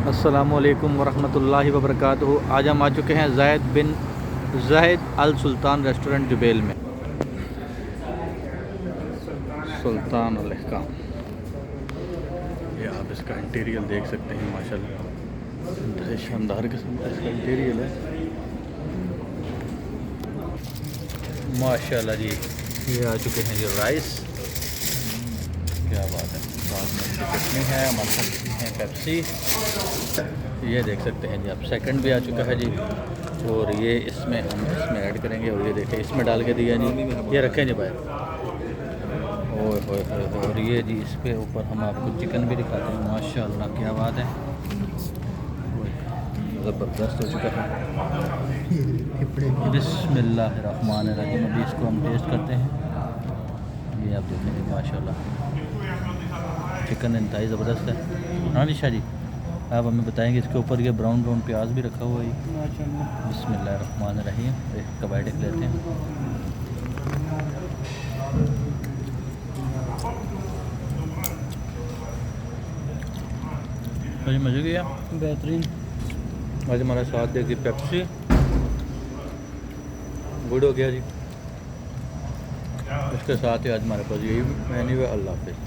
अस्सलामुअलैकुम वरहमतुल्लाहि वबरकातुहू। आज हम आ चुके हैं ज़ायद अल सुल्तान रेस्टोरेंट जुबैल में। सुल्तान अल अहकाम, ये आप इसका इंटीरियर देख सकते हैं। माशाल्लाह इंतहाई शानदार किस्म का इसका इंटीरियर है। माशाल्लाह जी, ये आ चुके हैं जी राइस, क्या बात है। साथ में इसकी चटनी है, हमारे साथ है पेप्सी। ये देख सकते हैं जी आप, सेकंड भी आ चुका है जी। और ये इसमें हम इसमें ऐड करेंगे। और ये देखें इसमें डाल के दिया जी, ये रखें जी बाहर। ओए होए होए होए। और ये जी इस पे ऊपर हम आपको चिकन भी दिखाते हैं। माशाल्लाह क्या बात है, ज़बरदस्त हो चुका है। बिस्मिल्लाहिर्रहमानिर्रहीम। अभी इसको हम टेस्ट करते हैं। ये आप देखेंगे माशाल्लाह चिकन इंतहाई ज़बरदस्त है। हाँ निशा जी, आप हमें बताएंगे इसके ऊपर ये ब्राउन ब्राउन प्याज भी रखा हुआ है। बिस्मिल्लाहिर्रहमानिर्रहीम। एक का बाइट लेते हैं। मुझे मज़े किया, बेहतरीन। आज हमारे साथ देखिए पेप्सी, गुड हो गया जी। इसके साथ ही आज हमारे पास यही मेन्यू है। अल्लाह हाफिज़।